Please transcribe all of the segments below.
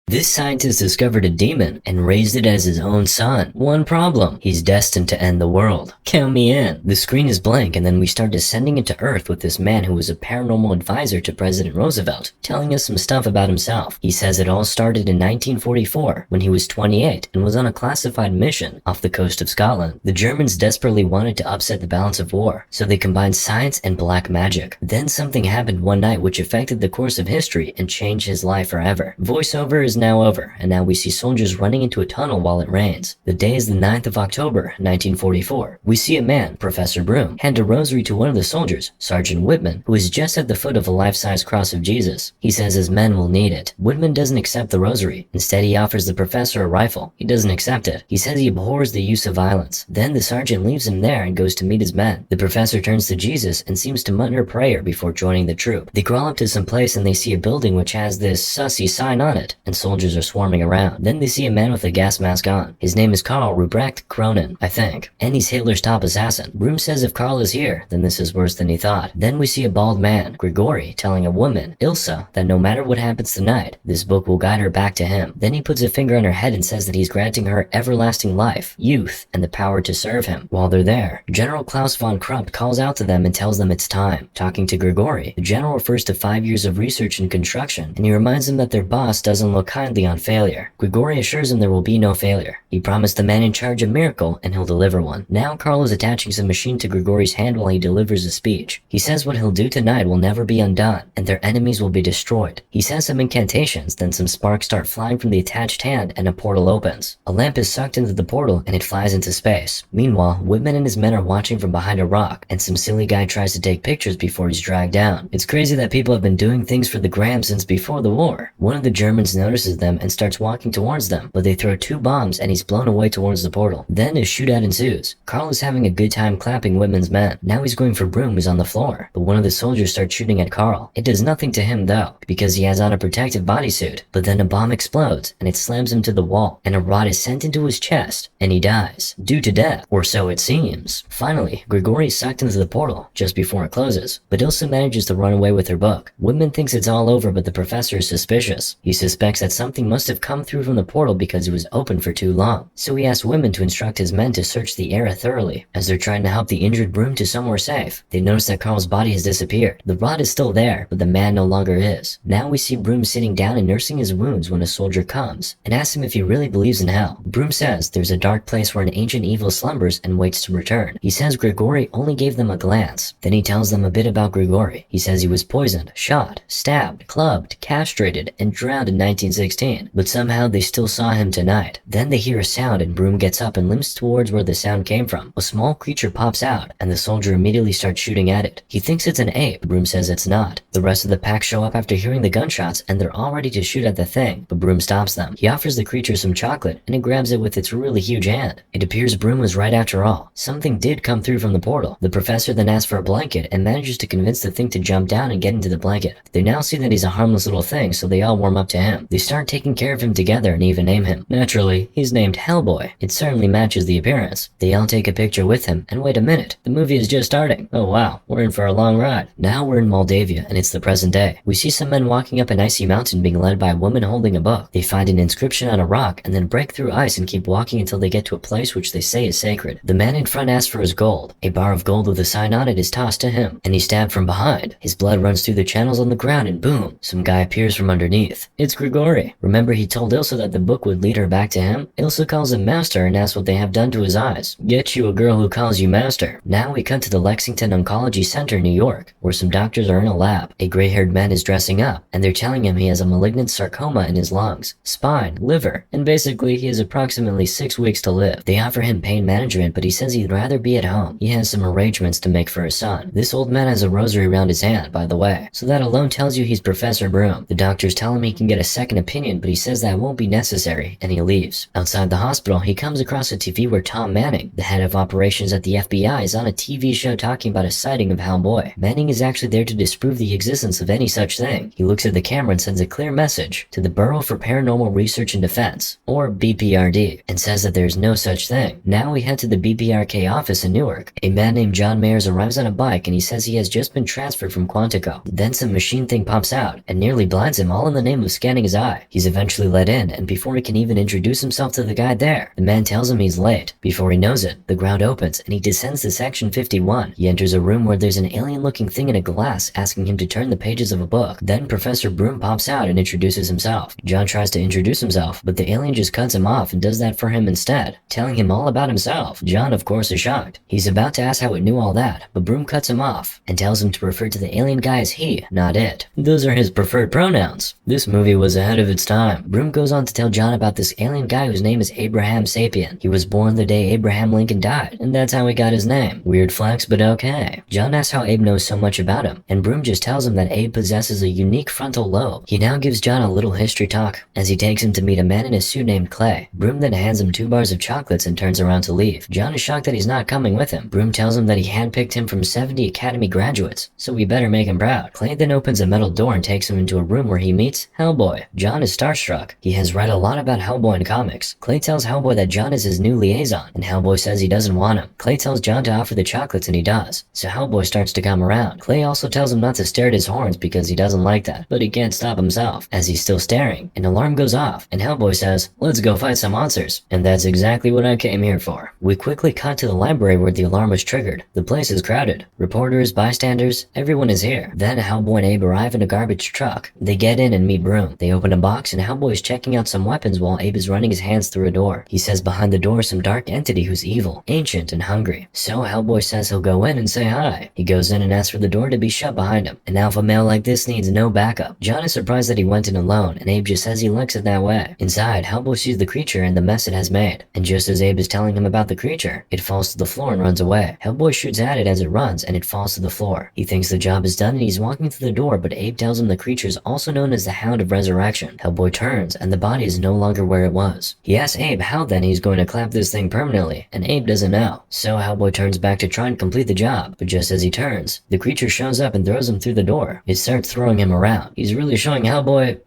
This scientist discovered a demon and raised it as his own son. One problem, he's destined to end the world. Count me in. The screen is blank and then we start descending into Earth with this man who was a paranormal advisor to President Roosevelt, telling us some stuff about himself. He says it all started in 1944 when he was 28 and was on a classified mission off the coast of Scotland. The Germans desperately wanted to upset the balance of war, so they combined science and black magic. Then something happened one night which affected the course of history and changed his life forever. Voiceover is now over, and now we see soldiers running into a tunnel while it rains. The day is the 9th of October, 1944. We see a man, Professor Broom, hand a rosary to one of the soldiers, Sergeant Whitman, who is just at the foot of a life-size cross of Jesus. He says his men will need it. Whitman doesn't accept the rosary. Instead, he offers the professor a rifle. He doesn't accept it. He says he abhors the use of violence. Then the sergeant leaves him there and goes to meet his men. The professor turns to Jesus and seems to mutter a prayer before joining the troop. They crawl up to some place and they see a building which has this sussy sign on it, and soldiers are swarming around. Then they see a man with a gas mask on. His name is Karl Ruprecht Cronin, I think, and he's Hitler's top assassin. Broom says if Karl is here, then this is worse than he thought. Then we see a bald man, Grigori, telling a woman, Ilsa, that no matter what happens tonight, this book will guide her back to him. Then he puts a finger on her head and says that he's granting her everlasting life, youth, and the power to serve him. While they're there, General Klaus von Krupp calls out to them and tells them it's time. Talking to Grigori, the general refers to 5 years of research and construction, and he reminds them that their boss doesn't look kindly on failure. Grigori assures him there will be no failure. He promised the man in charge a miracle and he'll deliver one. Now Karl is attaching some machine to Grigori's hand while he delivers a speech. He says what he'll do tonight will never be undone, and their enemies will be destroyed. He says some incantations, then some sparks start flying from the attached hand and a portal opens. A lamp is sucked into the portal and it flies into space. Meanwhile, Whitman and his men are watching from behind a rock, and some silly guy tries to take pictures before he's dragged down. It's crazy that people have been doing things for the gram since before the war. One of the Germans notices them and starts walking towards them, but they throw 2 bombs and he's blown away towards the portal. Then a shootout ensues. Karl is having a good time clapping Whitman's men. Now he's going for Broom, who's on the floor, but one of the soldiers starts shooting at Karl. It does nothing to him though, because he has on a protective bodysuit. But then a bomb explodes and it slams him to the wall, and a rod is sent into his chest, and he dies. Due to death, or so it seems. Finally, Grigori is sucked into the portal just before it closes, but Ilsa manages to run away with her book. Whitman thinks it's all over, but the professor is suspicious. He suspects that something must have come through from the portal because it was open for too long. So he asks Whitman to instruct his men to search the area thoroughly. As they're trying to help the injured Broom to somewhere safe, they notice that Karl's body has disappeared. The rod is still there, but the man no longer is. Now we see Broom sitting down and nursing his wounds when a soldier comes and asks him if he really believes in hell. Broom says there's a dark place where an ancient evil slumbers and waits to return. He says Grigori only gave them a glance. Then he tells them a bit about Grigori. He says he was poisoned, shot, stabbed, clubbed, castrated, and drowned in 1916, but somehow they still saw him tonight. Then they hear a sound and Broom gets up and limps towards where the sound came from. A small creature pops out and the soldier immediately starts shooting at it. He thinks it's an ape. Broom says it's not. The rest of the pack show up after hearing the gunshots and they're all ready to shoot at the thing, but Broom stops them. He offers the creature some chocolate and it grabs it with its really huge hand. It appears Broom was right after all. Something did come through from the portal. The professor then asks for a blanket and manages to convince the thing to jump down and get into the blanket. They now see that he's a harmless little thing, so they all warm up to him. They start taking care of him together and even name him. Naturally, he's named Hellboy. It certainly matches the appearance. They all take a picture with him, and wait a minute, the movie is just starting. Oh wow, we're in for a long ride. Now we're in Moldavia and it's the present day. We see some men walking up an icy mountain being led by a woman holding a book. They find an inscription on a rock and then break through ice and keep walking until they get to a place which they say is sacred. The man in front asks for his gold. A bar of gold with a sign on it is tossed to him, and he's stabbed from behind. His blood runs through the channels on the ground and boom, some guy appears from underneath. It's Grigori. Remember he told Ilsa that the book would lead her back to him? Ilsa calls him master and asks what they have done to his eyes. Get you a girl who calls you master. Now we cut to the Lexington Oncology Center, New York, where some doctors are in a lab. A gray-haired man is dressing up, and they're telling him he has a malignant sarcoma in his lungs, spine, liver, and basically he has approximately 6 weeks to live. They offer him pain management, but he says he'd rather be at home. He has some arrangements to make for his son. This old man has a rosary around his hand, by the way, so that alone tells you he's Professor Broom. The doctors tell him he can get a second opinion, but he says that won't be necessary, and he leaves. Outside the hospital, he comes across a TV where Tom Manning, the head of operations at the FBI, is on a TV show talking about a sighting of Hellboy. Manning is actually there to disprove the existence of any such thing. He looks at the camera and sends a clear message to the Bureau for Paranormal Research and Defense, or B.P.R.D, and says that there's no such thing. Now we head to the B.P.R.K office in Newark. A man named John Mayers arrives on a bike and he says he has just been transferred from Quantico. Then some machine thing pops out and nearly blinds him, all in the name of scanning his eye. guy. He's eventually let in, and before he can even introduce himself to the guy there, the man tells him he's late. Before he knows it, the ground opens and he descends to section 51. He enters a room where there's an alien-looking thing in a glass asking him to turn the pages of a book. Then Professor Broom pops out and introduces himself. John tries to introduce himself, but the alien just cuts him off and does that for him instead, telling him all about himself. John, of course, is shocked. He's about to ask how it knew all that, but Broom cuts him off and tells him to refer to the alien guy as he, not it. Those are his preferred pronouns. This movie was ahead of its time. Broom goes on to tell John about this alien guy whose name is Abraham Sapien. He was born the day Abraham Lincoln died, and that's how he got his name. Weird flex, but okay. John asks how Abe knows so much about him, and Broom just tells him that Abe possesses a unique frontal lobe. He now gives John a little history talk as he takes him to meet a man in a suit named Clay. Broom then hands him 2 bars of chocolates and turns around to leave. John is shocked that he's not coming with him. Broom tells him that he handpicked him from 70 Academy graduates, so we better make him proud. Clay then opens a metal door and takes him into a room where he meets Hellboy. John is starstruck. He has read a lot about Hellboy in comics. Clay tells Hellboy that John is his new liaison, and Hellboy says he doesn't want him. Clay tells John to offer the chocolates and he does, so Hellboy starts to come around. Clay also tells him not to stare at his horns because he doesn't like that, but he can't stop himself. As he's still staring, an alarm goes off, and Hellboy says, "Let's go fight some monsters." And that's exactly what I came here for. We quickly cut to the library where the alarm was triggered. The place is crowded. Reporters, bystanders, everyone is here. Then Hellboy and Abe arrive in a garbage truck. They get in and meet Broom. They open a box and Hellboy is checking out some weapons while Abe is running his hands through a door. He says behind the door is some dark entity who's evil, ancient, and hungry. So Hellboy says he'll go in and say hi. He goes in and asks for the door to be shut behind him. An alpha male like this needs no backup. John is surprised that he went in alone, and Abe just says he likes it that way. Inside, Hellboy sees the creature and the mess it has made. And just as Abe is telling him about the creature, it falls to the floor and runs away. Hellboy shoots at it as it runs, and it falls to the floor. He thinks the job is done and he's walking through the door, but Abe tells him the creature is also known as the Hound of Resurrection. Hellboy turns, and the body is no longer where it was. He asks Abe how then he's going to clamp this thing permanently, and Abe doesn't know. So Hellboy turns back to try and complete the job, but just as he turns, the creature shows up and throws him through the door. It starts throwing him around. He's really showing Hellboy,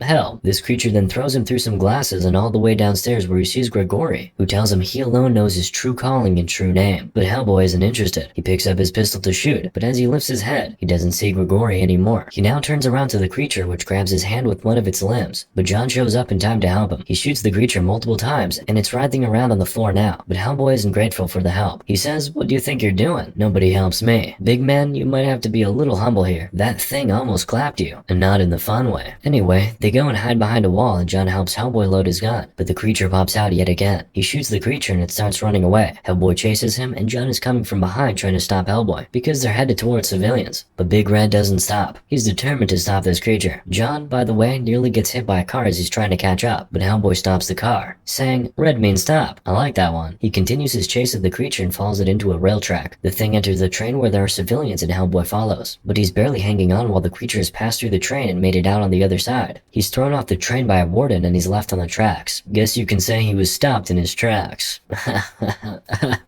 hell. This creature then throws him through some glasses and all the way downstairs where he sees Grigori, who tells him he alone knows his true calling and true name. But Hellboy isn't interested. He picks up his pistol to shoot, but as he lifts his head, he doesn't see Grigori anymore. He now turns around to the creature, which grabs his hand with one of its limbs, but John shows up in time to help him. He shoots the creature multiple times, and it's writhing around on the floor now, but Hellboy isn't grateful for the help. He says, "What do you think you're doing? Nobody helps me. Big man, you might have to be a little humble here. That thing almost clapped you, and not in the fun way." Anyway, they go and hide behind a wall, and John helps Hellboy load his gun, but the creature pops out yet again. He shoots the creature and it starts running away. Hellboy chases him, and John is coming from behind trying to stop Hellboy, because they're headed towards civilians. But Big Red doesn't stop. He's determined to stop this creature. John, by the way, nearly gets hit by a car as he's trying to catch up, but Hellboy stops the car, saying, "Red means stop." I like that one. He continues his chase of the creature and follows it into a rail track. The thing enters the train where there are civilians and Hellboy follows, but he's barely hanging on while the creature has passed through the train and made it out on the other side. He's thrown off the train by a warden and he's left on the tracks. Guess you can say he was stopped in his tracks.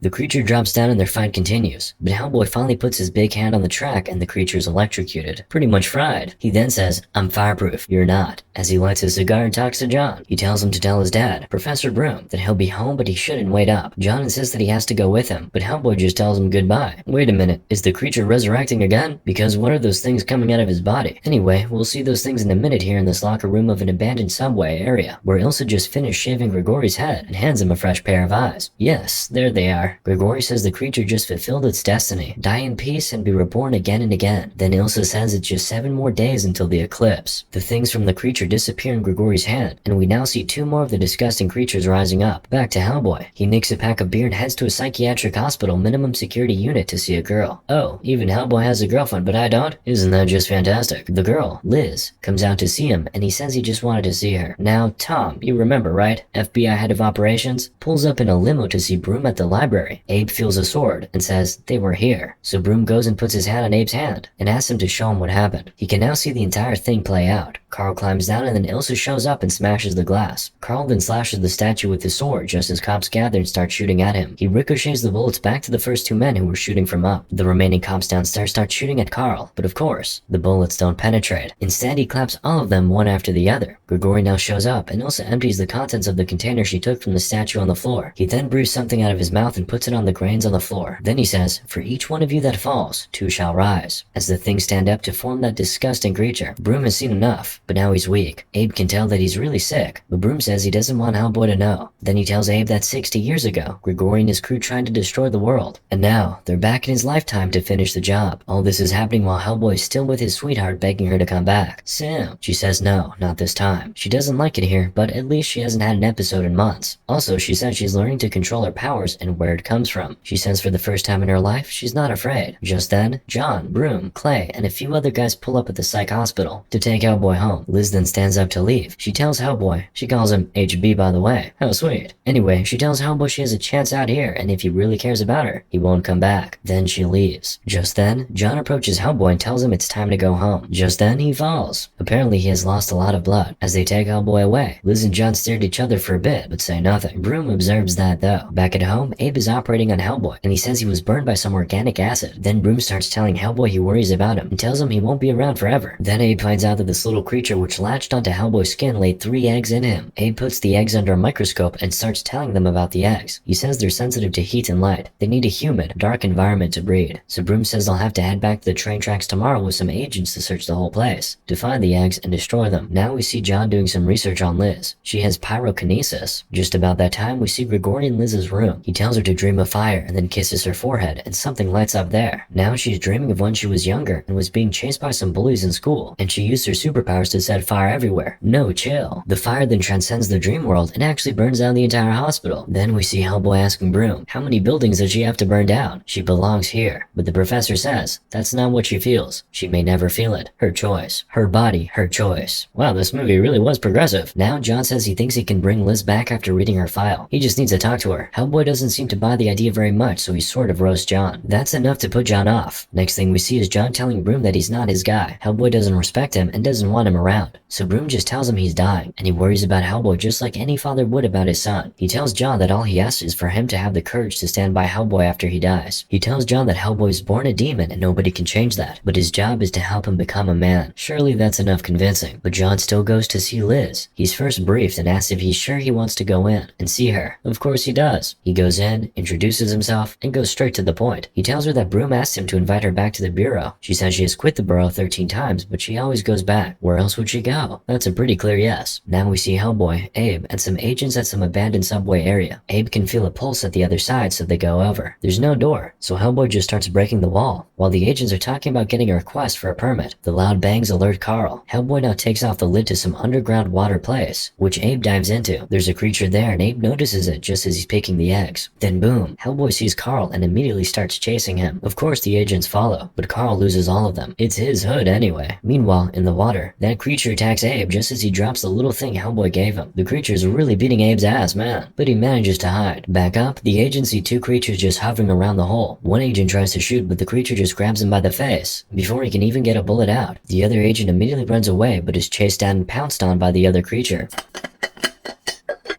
The creature drops down and their fight continues, but Hellboy finally puts his big hand on the track and the creature is electrocuted, pretty much fried. He then says, "I'm fireproof, you're not," as he lights his cigar and talks to John. He tells him to tell his dad, Professor Broom, that he'll be home but he shouldn't wait up. John insists that he has to go with him, but Hellboy just tells him goodbye. Wait a minute, is the creature resurrecting again? Because what are those things coming out of his body? Anyway, we'll see those things in a minute here in this locker room of an abandoned subway area, where Ilsa just finished shaving Grigori's head and hands him a fresh pair of eyes. Yes, there they are. Grigori says the creature just fulfilled its destiny, die in peace and be reborn again and again. Then Ilsa says it's just 7 more days until the eclipse. The things from the creature disappear in Grigori's hand, and we now see 2 more of the disgusting creatures rising up. Back to Hellboy. He nicks a pack of beer and heads to a psychiatric hospital minimum security unit to see a girl. Oh, even Hellboy has a girlfriend, but I don't? Isn't that just fantastic? The girl, Liz, comes out to see him, and he says he just wanted to see her. Now, Tom, you remember, right? FBI head of operations, pulls up in a limo to see Broom at the library. Abe feels a sword and says they were here. So Broom goes and puts his hand on Abe's hand and asks him to show him what happened. He can now see the entire thing play out. Carl climbs down and then Ilsa shows up and smashes the glass. Carl then slashes the statue with his sword just as cops gather and start shooting at him. He ricochets the bullets back to the first 2 men who were shooting from up. The remaining cops downstairs start shooting at Carl, but of course, the bullets don't penetrate. Instead, he claps all of them one after the other. Grigori now shows up and Ilsa empties the contents of the container she took from the statue on the floor. He then brews something out of his mouth and puts it on the grains on the floor. Then he says, "For each one of you that falls, 2 shall rise," as the things stand up to form that disgusting creature. Broom has seen enough, but now he's weak. speak. Abe can tell that he's really sick, but Broom says he doesn't want Hellboy to know. Then he tells Abe that 60 years ago, Grigori and his crew tried to destroy the world, and now they're back in his lifetime to finish the job. All this is happening while Hellboy is still with his sweetheart begging her to come back. Sam. She says no, not this time. She doesn't like it here, but at least she hasn't had an episode in months. Also, she says she's learning to control her powers and where it comes from. She says for the first time in her life, she's not afraid. Just then, John, Broom, Clay, and a few other guys pull up at the psych hospital to take Hellboy home. Liz then stands up to leave. She tells Hellboy, she calls him HB by the way. How sweet. Anyway, she tells Hellboy she has a chance out here, and if he really cares about her, he won't come back. Then she leaves. Just then, John approaches Hellboy and tells him it's time to go home. Just then, he falls. Apparently, he has lost a lot of blood. As they take Hellboy away, Liz and John stare at each other for a bit, but say nothing. Broom observes that though. Back at home, Abe is operating on Hellboy, and he says he was burned by some organic acid. Then Broom starts telling Hellboy he worries about him, and tells him he won't be around forever. Then Abe finds out that this little creature which latched onto Hellboy's skin laid 3 eggs in him. Abe puts the eggs under a microscope and starts telling them about the eggs. He says they're sensitive to heat and light. They need a humid, dark environment to breed. So Broom says they'll have to head back to the train tracks tomorrow with some agents to search the whole place, to find the eggs and destroy them. Now we see John doing some research on Liz. She has pyrokinesis. Just about that time, we see Grigori in Liz's room. He tells her to dream of fire and then kisses her forehead, and something lights up there. Now she's dreaming of when she was younger and was being chased by some bullies in school, and she used her superpowers to set fire everywhere. No chill. The fire then transcends the dream world and actually burns down the entire hospital. Then we see Hellboy asking Broom, how many buildings does she have to burn down? She belongs here. But the professor says, that's not what she feels. She may never feel it. Her choice. Her body, her choice. Wow, this movie really was progressive. Now John says he thinks he can bring Liz back after reading her file. He just needs to talk to her. Hellboy doesn't seem to buy the idea very much, so he sort of roasts John. That's enough to put John off. Next thing we see is John telling Broom that he's not his guy. Hellboy doesn't respect him and doesn't want him around. So Broom just tells him he's dying, and he worries about Hellboy just like any father would about his son. He tells John that all he asks is for him to have the courage to stand by Hellboy after he dies. He tells John that Hellboy is born a demon and nobody can change that, but his job is to help him become a man. Surely that's enough convincing, but John still goes to see Liz. He's first briefed and asks if he's sure he wants to go in and see her. Of course he does. He goes in, introduces himself, and goes straight to the point. He tells her that Broom asked him to invite her back to the bureau. She says she has quit the borough 13 times, but she always goes back. Where else would she go? That's a pretty clear yes. Now we see Hellboy, Abe, and some agents at some abandoned subway area. Abe can feel a pulse at the other side, so they go over. There's no door, so Hellboy just starts breaking the wall. While the agents are talking about getting a request for a permit, the loud bangs alert Carl. Hellboy now takes off the lid to some underground water place, which Abe dives into. There's a creature there and Abe notices it just as he's picking the eggs. Then boom, Hellboy sees Carl and immediately starts chasing him. Of course the agents follow, but Carl loses all of them. It's his hood anyway. Meanwhile, in the water, that creature attacks Abe just as he drops the little thing Hellboy gave him. The creature's really beating Abe's ass, man, but he manages to hide. Back up, the agents see 2 creatures just hovering around the hole. One agent tries to shoot, but the creature just grabs him by the face before he can even get a bullet out. The other agent immediately runs away, but is chased down and pounced on by the other creature.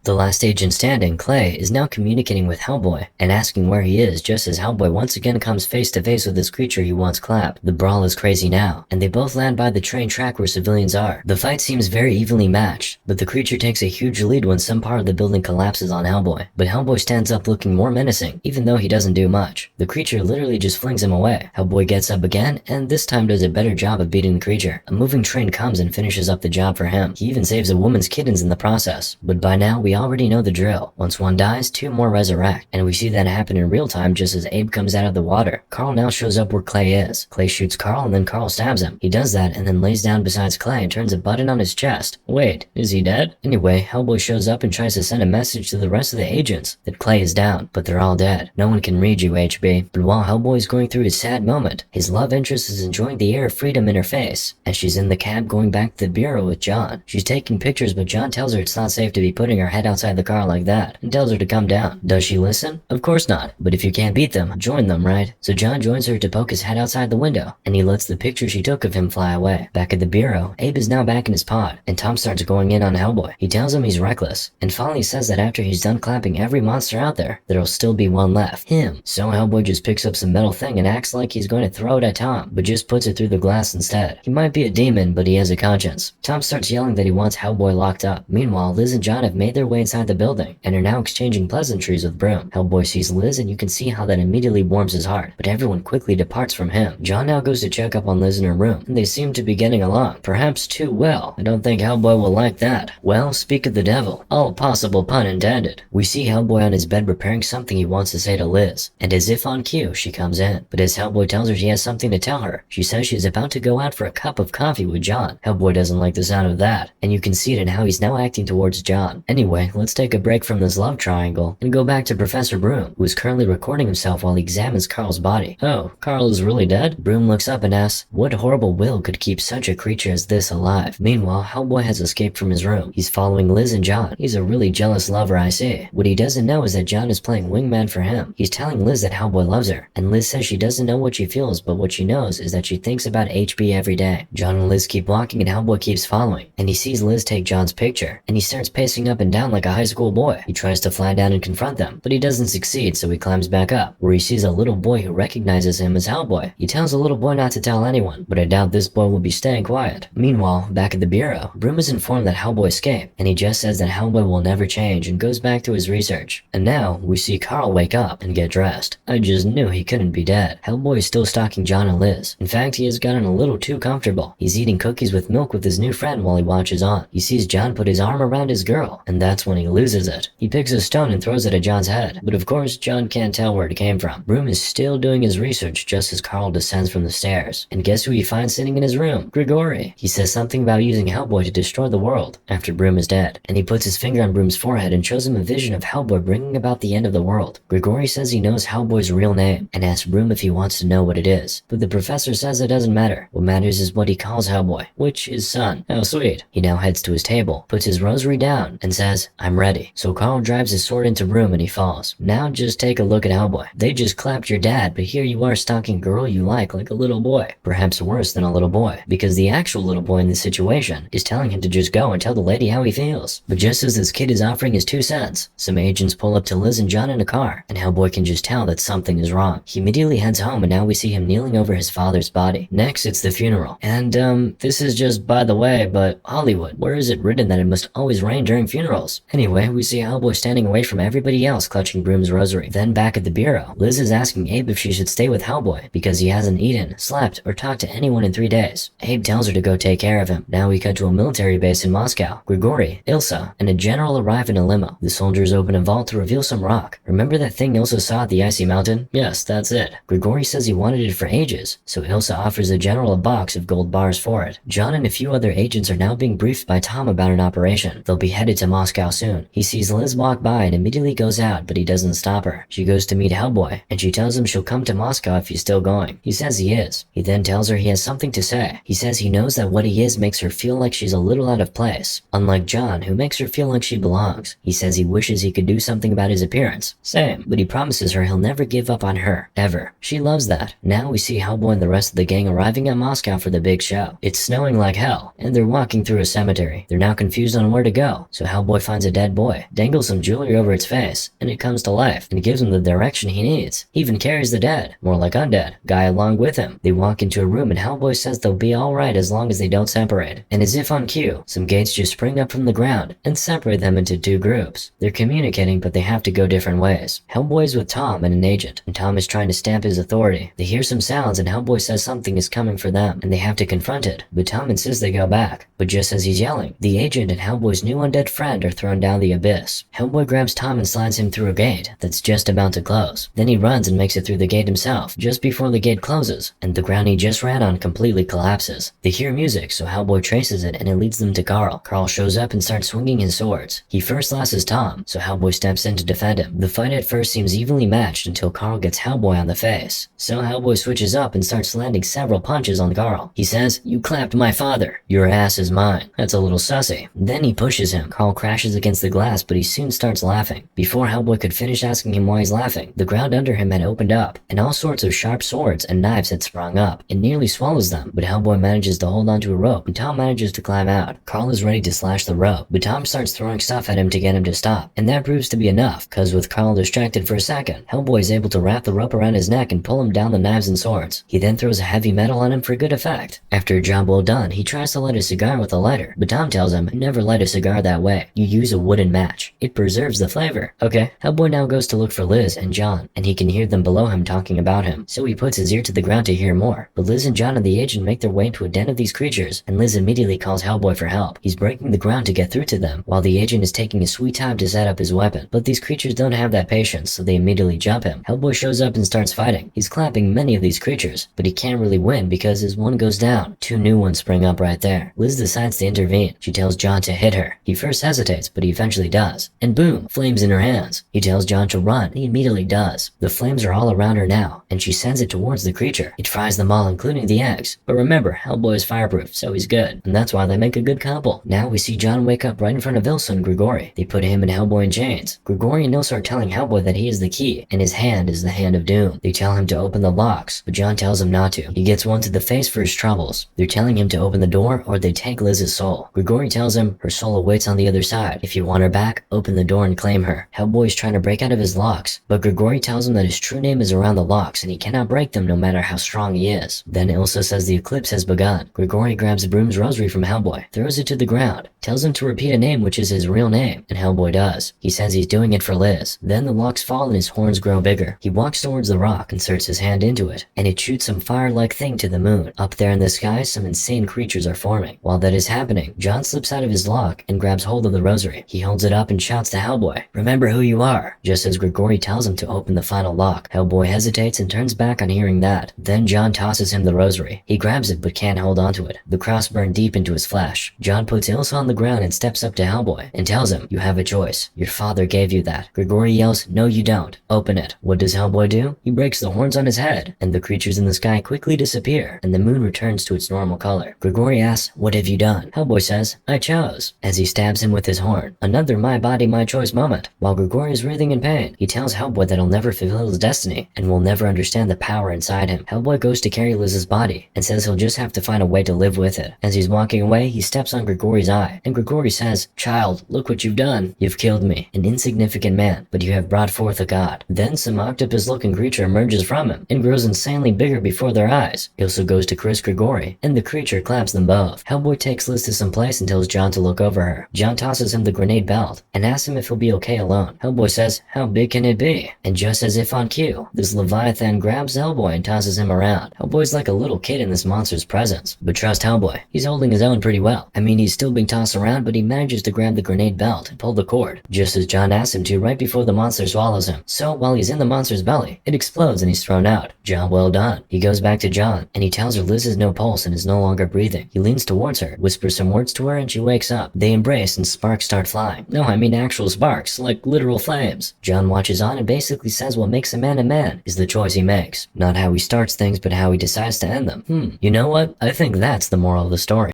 The last agent standing, Clay, is now communicating with Hellboy and asking where he is just as Hellboy once again comes face to face with this creature he once clapped. The brawl is crazy now, and they both land by the train track where civilians are. The fight seems very evenly matched, but the creature takes a huge lead when some part of the building collapses on Hellboy. But Hellboy stands up looking more menacing, even though he doesn't do much. The creature literally just flings him away. Hellboy gets up again, and this time does a better job of beating the creature. A moving train comes and finishes up the job for him. He even saves a woman's kittens in the process. But by now, we already know the drill. Once one dies, 2 more resurrect, and we see that happen in real time just as Abe comes out of the water. Carl now shows up where Clay is. Clay shoots Carl and then Carl stabs him. He does that and then lays down beside Clay and turns a button on his chest. Wait, is he dead? Anyway, Hellboy shows up and tries to send a message to the rest of the agents that Clay is down, but they're all dead. No one can read you, HB. But while Hellboy is going through his sad moment, his love interest is enjoying the air of freedom in her face as she's in the cab going back to the bureau with John. She's taking pictures, but John tells her it's not safe to be putting her head outside the car like that, and tells her to come down. Does she listen? Of course not. But if you can't beat them, join them, right? So John joins her to poke his head outside the window, and he lets the picture she took of him fly away. Back at the bureau, Abe is now back in his pod, and Tom starts going in on Hellboy. He tells him he's reckless, and finally says that after he's done clapping every monster out there, there'll still be one left. Him. So Hellboy just picks up some metal thing and acts like he's going to throw it at Tom, but just puts it through the glass instead. He might be a demon, but he has a conscience. Tom starts yelling that he wants Hellboy locked up. Meanwhile, Liz and John have made their way way inside the building and are now exchanging pleasantries with Broom. Hellboy sees Liz and you can see how that immediately warms his heart, but everyone quickly departs from him. John now goes to check up on Liz in her room, and they seem to be getting along, perhaps too well. I don't think Hellboy will like that. Well, speak of the devil, all possible pun intended. We see Hellboy on his bed preparing something he wants to say to Liz, and as if on cue, she comes in. But as Hellboy tells her she has something to tell her, she says she's about to go out for a cup of coffee with John. Hellboy doesn't like the sound of that, and you can see it in how he's now acting towards John. Anyway, let's take a break from this love triangle and go back to Professor Broom, who is currently recording himself while he examines Carl's body. Oh, Carl is really dead? Broom looks up and asks, what horrible will could keep such a creature as this alive? Meanwhile, Hellboy has escaped from his room. He's following Liz and John. He's a really jealous lover, I see. What he doesn't know is that John is playing wingman for him. He's telling Liz that Hellboy loves her, and Liz says she doesn't know what she feels, but what she knows is that she thinks about HB every day. John and Liz keep walking and Hellboy keeps following, and he sees Liz take John's picture, and he starts pacing up and down like a high school boy. He tries to fly down and confront them, but he doesn't succeed, so he climbs back up, where he sees a little boy who recognizes him as Hellboy. He tells the little boy not to tell anyone, but I doubt this boy will be staying quiet. Meanwhile, back at the bureau, Broom is informed that Hellboy escaped, and he just says that Hellboy will never change and goes back to his research. And now, we see Carl wake up and get dressed. I just knew he couldn't be dead. Hellboy is still stalking John and Liz. In fact, he has gotten a little too comfortable. He's eating cookies with milk with his new friend while he watches on. He sees John put his arm around his girl, and that's when he loses it. He picks a stone and throws it at John's head, but of course, John can't tell where it came from. Broom is still doing his research just as Carl descends from the stairs. And guess who he finds sitting in his room? Grigori. He says something about using Hellboy to destroy the world after Broom is dead, and he puts his finger on Broom's forehead and shows him a vision of Hellboy bringing about the end of the world. Grigori says he knows Hellboy's real name and asks Broom if he wants to know what it is, but the professor says it doesn't matter. What matters is what he calls Hellboy, which is son. How sweet. He now heads to his table, puts his rosary down, and says, I'm ready. So Carl drives his sword into Broom and he falls. Now just take a look at Hellboy. They just clapped your dad, but here you are stalking a girl you like a little boy. Perhaps worse than a little boy, because the actual little boy in this situation is telling him to just go and tell the lady how he feels. But just as this kid is offering his 2 cents, some agents pull up to Liz and John in a car, and Hellboy can just tell that something is wrong. He immediately heads home, and now we see him kneeling over his father's body. Next, it's the funeral. And this is just by the way, but Hollywood, where is it written that it must always rain during funerals? Anyway, we see Hellboy standing away from everybody else clutching Broom's rosary. Then back at the bureau, Liz is asking Abe if she should stay with Hellboy because he hasn't eaten, slept, or talked to anyone in 3 days. Abe tells her to go take care of him. Now we cut to a military base in Moscow. Grigori, Ilsa, and a general arrive in a limo. The soldiers open a vault to reveal some rock. Remember that thing Ilsa saw at the icy mountain? Yes, that's it. Grigori says he wanted it for ages, so Ilsa offers the general a box of gold bars for it. John and a few other agents are now being briefed by Tom about an operation. They'll be headed to Moscow soon. He sees Liz walk by and immediately goes out, but he doesn't stop her. She goes to meet Hellboy, and she tells him she'll come to Moscow if he's still going. He says he is. He then tells her he has something to say. He says he knows that what he is makes her feel like she's a little out of place, unlike John, who makes her feel like she belongs. He says he wishes he could do something about his appearance. Same, but he promises her he'll never give up on her, ever. She loves that. Now we see Hellboy and the rest of the gang arriving at Moscow for the big show. It's snowing like hell, and they're walking through a cemetery. They're now confused on where to go, so Hellboy finds a dead boy, dangles some jewelry over its face, and it comes to life, and gives him the direction he needs. He even carries the dead, more like undead, guy along with him. They walk into a room and Hellboy says they'll be alright as long as they don't separate. And as if on cue, some gates just spring up from the ground and separate them into 2 groups. They're communicating, but they have to go different ways. Hellboy is with Tom and an agent, and Tom is trying to stamp his authority. They hear some sounds and Hellboy says something is coming for them, and they have to confront it, but Tom insists they go back. But just as he's yelling, the agent and Hellboy's new undead friend are thrown down the abyss. Hellboy grabs Tom and slides him through a gate that's just about to close. Then he runs and makes it through the gate himself, just before the gate closes, and the ground he just ran on completely collapses. They hear music, so Hellboy traces it and it leads them to Carl. Carl shows up and starts swinging his swords. He first losses Tom, so Hellboy steps in to defend him. The fight at first seems evenly matched until Carl gets Hellboy on the face. So Hellboy switches up and starts landing several punches on Carl. He says, "You clapped my father. Your ass is mine." That's a little sussy. Then he pushes him. Carl crashes against the glass, but he soon starts laughing. Before Hellboy could finish asking him why he's laughing, the ground under him had opened up, and all sorts of sharp swords and knives had sprung up. It nearly swallows them, but Hellboy manages to hold onto a rope, and Tom manages to climb out. Carl is ready to slash the rope, but Tom starts throwing stuff at him to get him to stop, and that proves to be enough, cause with Carl distracted for a second, Hellboy is able to wrap the rope around his neck and pull him down the knives and swords. He then throws a heavy metal on him for good effect. After a job well done, he tries to light a cigar with a lighter, but Tom tells him, never light a cigar that way. You use a wooden match. It preserves the flavor. Okay. Hellboy now goes to look for Liz and John, and he can hear them below him talking about him, so he puts his ear to the ground to hear more. But Liz and John and the agent make their way into a den of these creatures, and Liz immediately calls Hellboy for help. He's breaking the ground to get through to them, while the agent is taking his sweet time to set up his weapon. But these creatures don't have that patience, so they immediately jump him. Hellboy shows up and starts fighting. He's clapping many of these creatures, but he can't really win because as one goes down, two new ones spring up right there. Liz decides to intervene. She tells John to hit her. He first hesitates, but he eventually does. And boom, flames in her hands. He tells John to run. He immediately does. The flames are all around her now, and she sends it towards the creature. It fries them all, including the eggs. But remember, Hellboy is fireproof, so he's good. And that's why they make a good couple. Now we see John wake up right in front of Ilsa and Grigori. They put him and Hellboy in chains. Grigori and Ilsa are telling Hellboy that he is the key, and his hand is the hand of doom. They tell him to open the locks, but John tells him not to. He gets one to the face for his troubles. They're telling him to open the door or they take Liz's soul. Grigori tells him her soul awaits on the other side. If you want her back, open the door and claim her. Hellboy is trying to break out of his locks, but Grigori tells him that his true name is around the locks and he cannot break them no matter how strong he is. Then Ilsa says the eclipse has begun. Grigori grabs Broom's rosary from Hellboy, throws it to the ground, tells him to repeat a name which is his real name, and Hellboy does. He says he's doing it for Liz. Then the locks fall and his horns grow bigger. He walks towards the rock, inserts his hand into it, and it shoots some fire-like thing to the moon. Up there in the sky, some insane creatures are forming. While that is happening, John slips out of his lock and grabs hold of the rosary. He holds it up and shouts to Hellboy, "Remember who you are," just as Grigori tells him to open the final lock. Hellboy hesitates and turns back on hearing that. Then John tosses him the rosary. He grabs it but can't hold onto it. The cross burned deep into his flesh. John puts Ilsa on the ground and steps up to Hellboy and tells him, "You have a choice. Your father gave you that." Grigori yells, "No you don't. Open it." What does Hellboy do? He breaks the horns on his head, and the creatures in the sky quickly disappear, and the moon returns to its normal color. Grigori asks, "What have you done?" Hellboy says, "I chose," as he stabs him with his horn. Another my body, my choice moment. While Grigori is writhing in pain, he tells Hellboy that he'll never fulfill his destiny, and will never understand the power inside him. Hellboy goes to carry Liz's body, and says he'll just have to find a way to live with it. As he's walking away, he steps on Grigori's eye, and Grigori says, "Child, look what you've done. You've killed me, an insignificant man, but you have brought forth a god." Then some octopus-looking creature emerges from him, and grows insanely bigger before their eyes. Ilsa goes to Chris Grigori, and the creature claps them both. Hellboy takes Liz to some place and tells John to look over her. John tosses him the grenade belt, and asks him if he'll be okay alone. Hellboy says, "How big can it be?" And just as if on cue, this Leviathan grabs Hellboy and tosses him around. Hellboy's like a little kid in this monster's presence, but trust Hellboy, he's holding his own pretty well. I mean, he's still being tossed around, but he manages to grab the grenade belt and pull the cord, just as John asks him to right before the monster swallows him. So while he's in the monster's belly, it explodes and he's thrown out. Job well done. He goes back to John, and he tells her Liz has no pulse and is no longer breathing. He leans towards her, whispers some words to her, and she wakes up. They embrace and sparks start flying. No, I mean actual sparks, like literal flames. John watches on and basically says what makes a man is the choice he makes. Not how he starts things, but how he decides to end them. You know what? I think that's the moral of the story.